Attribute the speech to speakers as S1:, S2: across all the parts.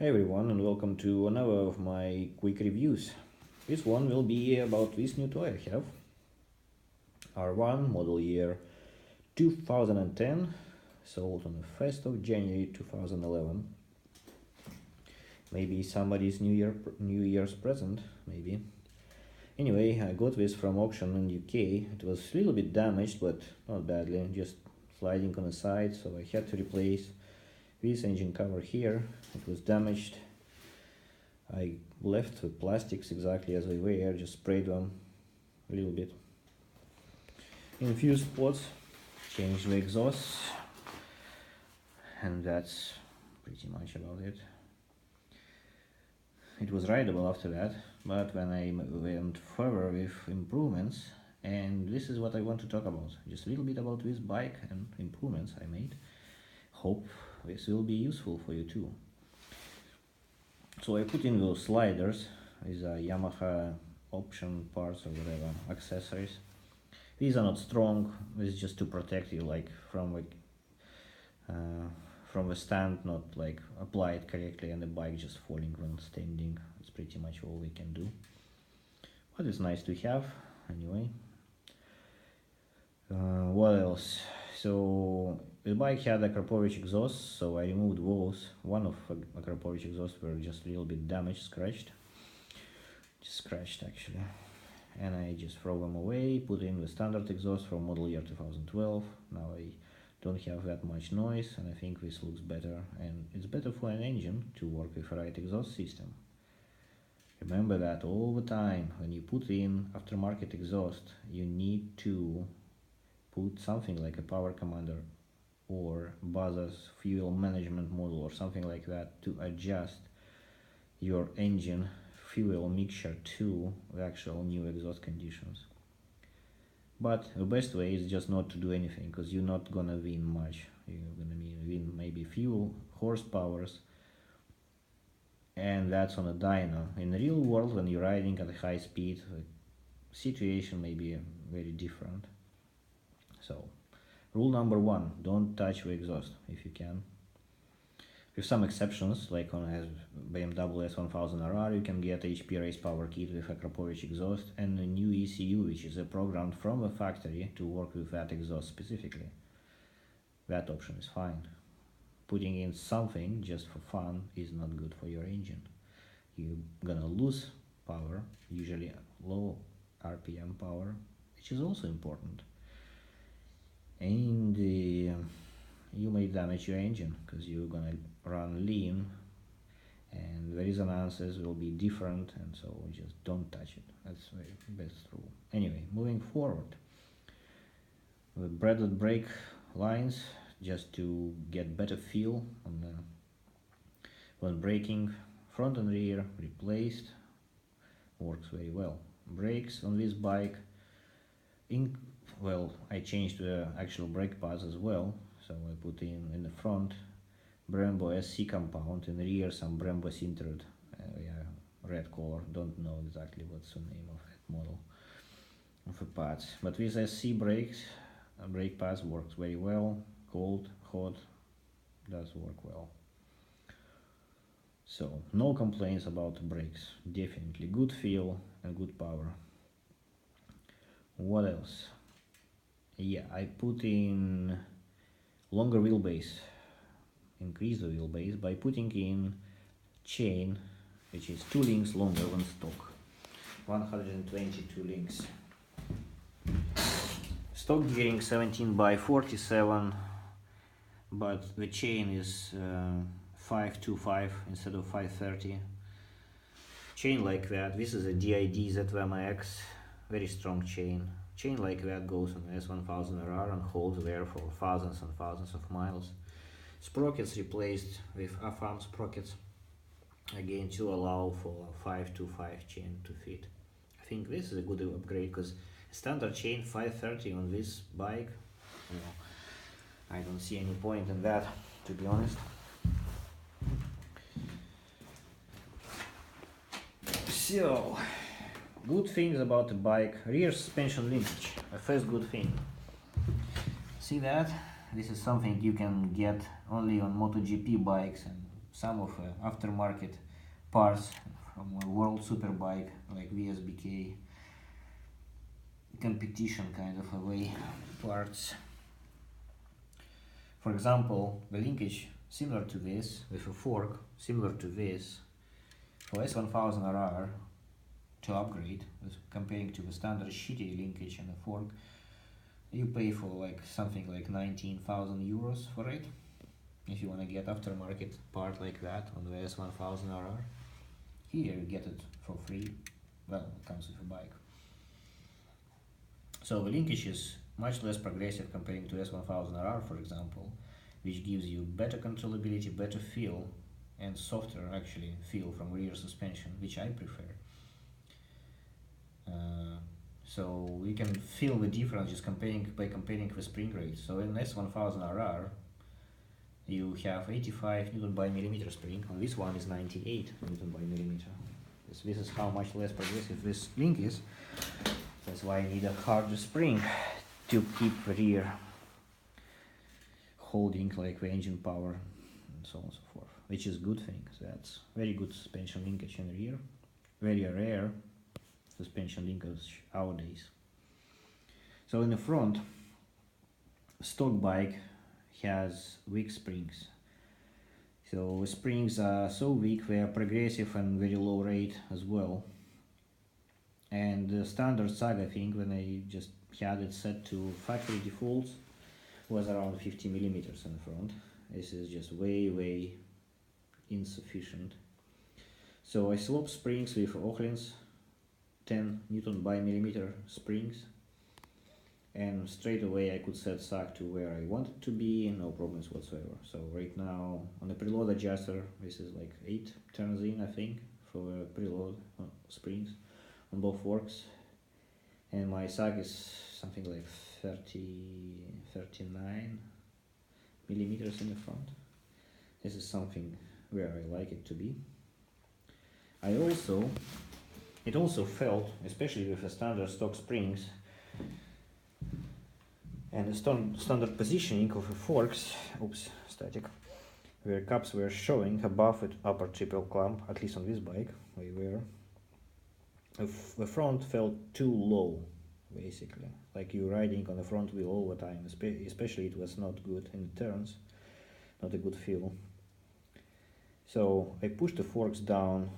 S1: Hey everyone, and welcome to another of my quick reviews. This one will be about this new toy I have. R1 model year 2010, sold on the 1st of January 2011. Maybe somebody's New Year's present, maybe. Anyway, I got this from auction in UK. It was a little bit damaged, but not badly, just sliding on the side, so I had to replace this engine cover here. It was damaged. I left the plastics exactly as they were, just sprayed them a little bit. In a few spots, changed the exhaust, and that's pretty much about it. It was rideable after that, but when I went further with improvements, and this is what I want to talk about, just a little bit about this bike and improvements I made. Hope this will be useful for you too. So I put in those sliders with Yamaha option parts or whatever, accessories. These are not strong, this is just to protect you, like from the stand, not like applied correctly and the bike just falling when standing. It's pretty much all we can do. But it's nice to have anyway. What else? So the bike had a Akrapovic exhaust, so I removed those. One of Akrapovic exhausts were just a little bit damaged, scratched actually, and I just throw them away, put in the standard exhaust from model year 2012. Now I don't have that much noise, and I think this looks better, and it's better for an engine to work with the right exhaust system. Remember that all the time. When you put in aftermarket exhaust, you need to put something like a power commander or Baza's fuel management module or something like that to adjust your engine fuel mixture to the actual new exhaust conditions. But the best way is just not to do anything, because you're not gonna win much. You're gonna win maybe few horsepowers, and that's on a dyno. In the real world, when you're riding at a high speed, the situation may be very different. So, rule number one, don't touch the exhaust if you can. With some exceptions, like on a BMW S1000RR, you can get HP race power kit with Akrapovic exhaust and a new ECU, which is programmed from the factory to work with that exhaust specifically. That option is fine. Putting in something just for fun is not good for your engine. You're gonna lose power, usually low RPM power, which is also important. And you may damage your engine because you're gonna run lean and the resonances will be different, and so just don't touch it. That's the best rule. Anyway, moving forward, the braided brake lines, just to get better feel on when braking, front and rear replaced, works very well. Brakes on this bike, I changed the actual brake pads as well, so I put in the front Brembo SC compound, in the rear some Brembo sintered red color. Don't know exactly what's the name of that model of the pads, but with SC brakes, brake pads works very well. Cold, hot, does work well. So no complaints about the brakes, definitely good feel and good power. What else? Yeah, I put in longer wheelbase, increase the wheelbase by putting in chain, which is 2 links longer than stock, 122 links. Stock gearing 17 by 47, but the chain is 525 instead of 530. Chain like that, this is a DID ZVMX, very strong chain. Chain like that goes on S1000RR and holds there for thousands and thousands of miles. Sprockets replaced with AFAM sprockets, again to allow for 525 chain to fit. I think this is a good upgrade, because standard chain 530 on this bike, I don't see any point in that, to be honest. So, good things about the bike: rear suspension linkage, a first good thing. See that? This is something you can get only on MotoGP bikes and some of aftermarket parts from a world superbike like VSBK, competition kind of a way parts. For example, the linkage similar to this, with a fork similar to this, for S1000RR to upgrade, comparing to the standard shitty linkage and a fork, you pay for like something like 19,000 euros for it. If you want to get aftermarket part like that on the S1000RR, here you get it for free. Well, it comes with a bike. So the linkage is much less progressive comparing to S1000RR, for example, which gives you better controllability, better feel, and softer actually feel from rear suspension, which I prefer. So we can feel the difference just by comparing the spring rate. So in S1000RR, you have 85 Newton by millimeter spring, and this one is 98 Newton by millimeter. This is how much less progressive this link is. That's why I need a harder spring to keep the rear holding like the engine power and so on and so forth, which is good thing. So that's very good suspension linkage in the rear. Very rare suspension linkage nowadays. So in the front, stock bike has weak springs. So the springs are so weak, they are progressive and very low rate as well. And the standard sag, I think, when I just had it set to factory defaults, was around 50 millimeters in the front. This is just way insufficient. So I swap springs with Ochlin's 10 Newton by millimeter springs, and straight away I could set sag to where I want it to be, no problems whatsoever. So right now on the preload adjuster, this is like 8 turns in, I think, for preload springs on both forks, and my sag is something like 39 millimeters in the front. This is something where I like it to be. It also felt, especially with the standard stock springs and the standard positioning of the forks, static, where cups were showing above the upper triple clamp, at least on this bike, they were. The front felt too low, basically, like you're riding on the front wheel all the time, especially it was not good in the turns, not a good feel. So I pushed the forks down,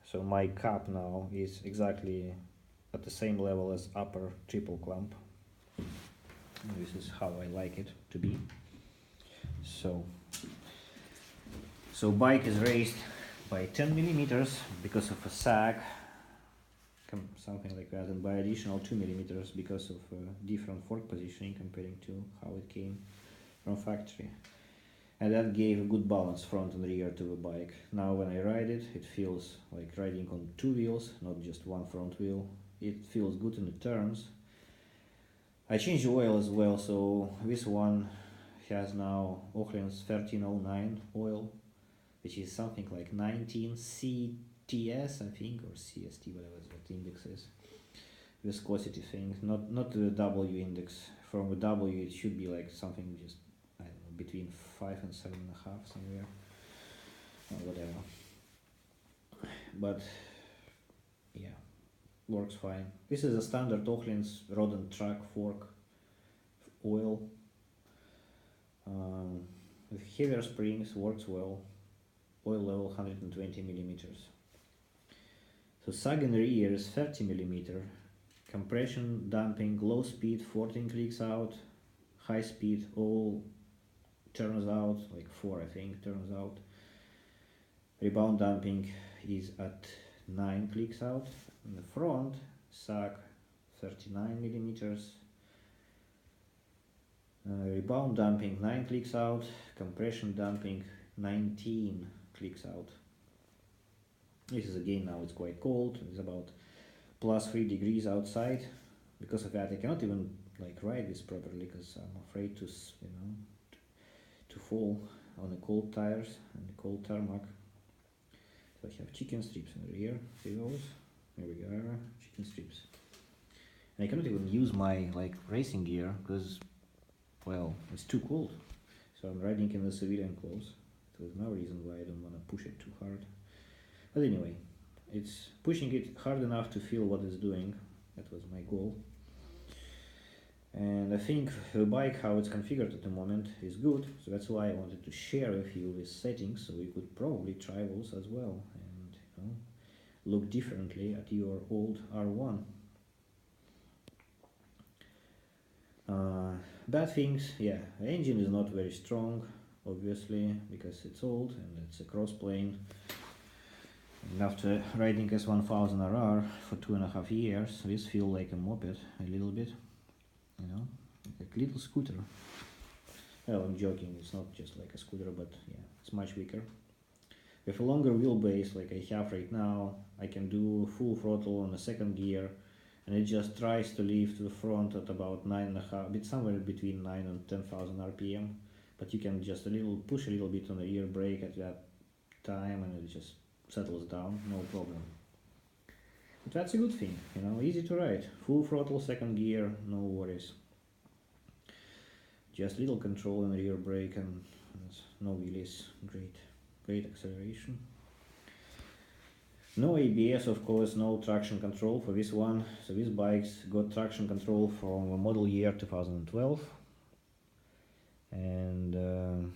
S1: so my cap now is exactly at the same level as upper triple clamp. This is how I like it to be. So bike is raised by 10 millimeters because of a sag, something like that, and by additional 2 millimeters because of different fork positioning comparing to how it came from factory. And that gave a good balance front and rear to the bike. Now when I ride it, it feels like riding on 2 wheels, not just one front wheel. It feels good in the turns. I changed the oil as well, so this one has now Ochlin's 1309 oil, which is something like 19 CTS, I think, or CST, whatever that index is. Viscosity thing, not the W index. From the W it should be like something just, I don't know, between 5 and 7.5 somewhere, or whatever. But yeah, works fine. This is a standard Ochlin's rod and track fork oil. With heavier springs, works well. Oil level 120 millimeters. So sag in the rear is 30 millimeter. Compression, damping, low speed 14 clicks out. High speed all turns out, like 4 I think turns out. Rebound damping is at 9 clicks out. In the front, sag 39 millimeters. Rebound damping 9 clicks out. Compression damping 19 clicks out. This is again, now it's quite cold. It's about plus 3 degrees outside. Because of that, I cannot even like ride this properly because I'm afraid to, to fall on the cold tires and the cold tarmac. So I have chicken strips in the rear. See those? There we are, chicken strips. And I cannot even use my like racing gear because, well, it's too cold. So I'm riding in the civilian clothes. There's no reason why I don't want to push it too hard. But anyway, it's pushing it hard enough to feel what it's doing. That was my goal. And I think the bike, how it's configured at the moment, is good. So that's why I wanted to share with you these settings, so you could probably try those as well and, you know, look differently at your old R1. Bad things, yeah, the engine is not very strong, obviously, because it's old and it's a cross plane. And after riding S1000RR for 2.5 years, this feels like a moped a little bit, you know, like a little scooter. Well, I'm joking, it's not just like a scooter, but yeah, it's much weaker. With a longer wheelbase like I have right now, I can do full throttle on the second gear, and it just tries to leave to the front at about 9.5, bit somewhere between 9 and 10,000 RPM. But you can just push a little bit on the rear brake at that time, and it just settles down, no problem. But that's a good thing, you know, easy to ride. Full throttle, second gear, no worries. Just little control in the rear brake and no wheelies, great acceleration. No ABS, of course, no traction control for this one. So this bike's got traction control from model year 2012. And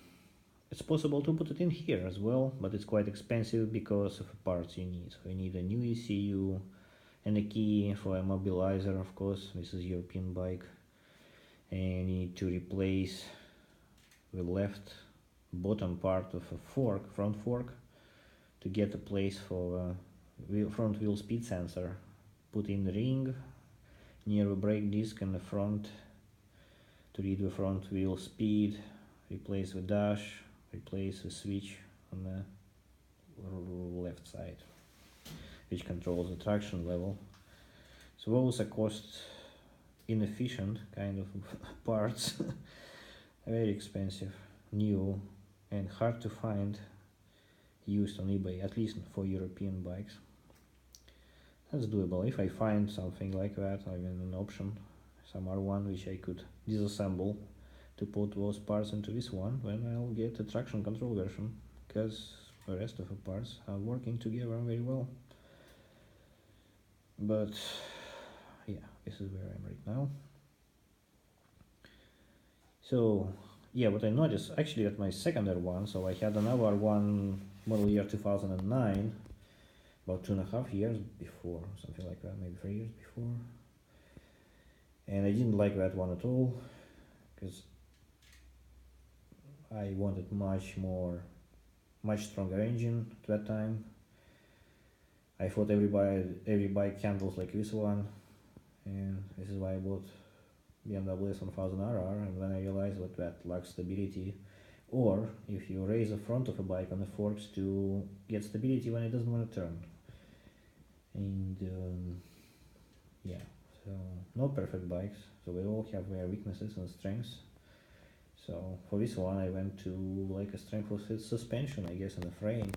S1: it's possible to put it in here as well, but it's quite expensive because of the parts you need. So you need a new ECU and a key for a mobilizer, of course. This is a European bike. And you need to replace the left bottom part of a front fork, to get a place for front wheel speed sensor. Put in the ring near the brake disc in the front to read the front wheel speed, replace the dash, replace the switch on the left side, which controls the traction level. So those are cost inefficient kind of parts, very expensive, new, and hard to find used on eBay, at least for European bikes. That's doable. If I find something like that, I mean an option, some R1 which I could disassemble to put those parts into this one, then I'll get a traction control version, because the rest of the parts are working together very well. But yeah, this is where I'm right now. So yeah, what I noticed actually at my second R1, so I had another R1 model year 2009, about 2.5 years before, something like that, maybe 3 years before. And I didn't like that one at all, because I wanted much stronger engine at that time. I thought every bike handles like this one, and this is why I bought BMW S1000RR, and then I realized that lacks stability, or if you raise the front of a bike on the forks to get stability when it doesn't want to turn. And yeah, so not perfect bikes, so they all have their weaknesses and strengths. So for this one I went to like a strength of suspension, I guess, in the frame.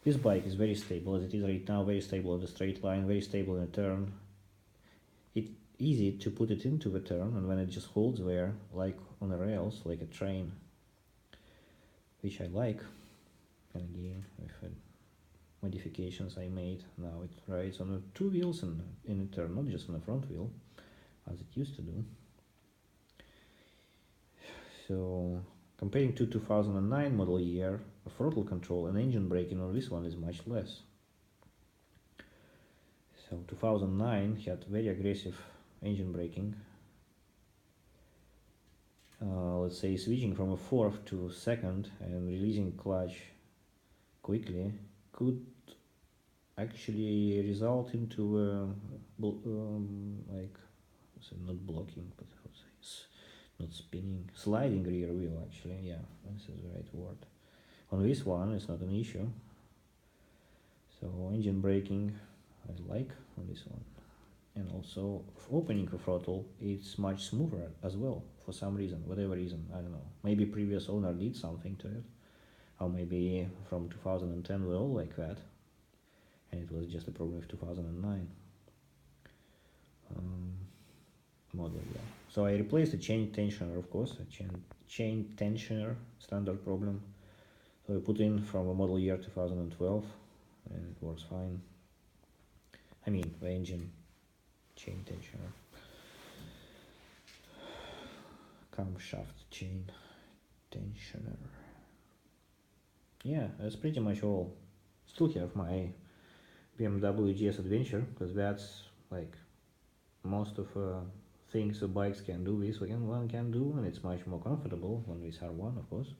S1: This bike is very stable as it is right now, very stable in the straight line, very stable in a turn. It's easy to put it into the turn, and when it just holds there, like on the rails, like a train, which I like. And again, with modifications I made, now it rides on the two wheels in a turn, not just on the front wheel, as it used to do. So comparing to 2009 model year, throttle control and engine braking on this one is much less. So 2009 had very aggressive engine braking. Let's say switching from a fourth to second and releasing clutch quickly could actually result into like, not blocking, but not spinning, sliding rear wheel, actually, yeah, this is the right word. On this one it's not an issue, so engine braking I like on this one. And also opening the throttle, it's much smoother as well, for some reason, whatever reason, I don't know, maybe previous owner did something to it, or maybe from 2010 we're all like that, and it was just a problem with 2009 model, yeah. So I replaced the chain tensioner, of course, a chain tensioner, standard problem. So I put in from the model year 2012 and it works fine. I mean, the engine chain tensioner, camshaft chain tensioner. Yeah, that's pretty much all. Still have my BMW GS Adventure, because that's like most of things the bikes can do, this one can do, and it's much more comfortable than this R1, of course.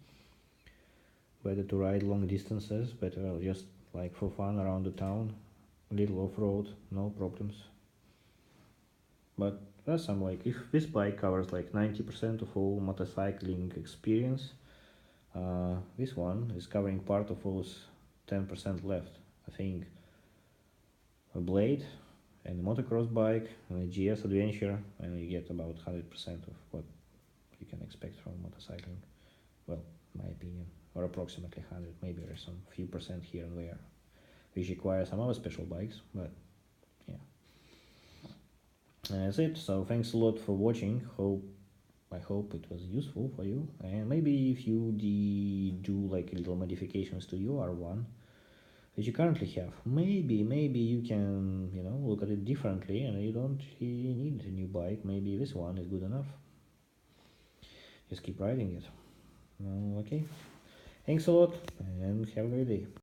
S1: Better to ride long distances, better just like for fun around the town, little off-road, no problems. But that's some like, if this bike covers like 90% of all motorcycling experience, this one is covering part of those 10% left. I think a blade and a motocross bike and a GS Adventure, and you get about 100% of what you can expect from motorcycling. Well, in my opinion, or approximately 100. Maybe there's some few percent here and there, which require some other special bikes, but yeah. And that's it. So thanks a lot for watching. I hope it was useful for you. And maybe if you do like little modifications to your R1 that you currently have, maybe you can look at it differently, and you don't really need a new bike. Maybe this one is good enough. Just keep riding it. Okay. Thanks a lot and have a great day.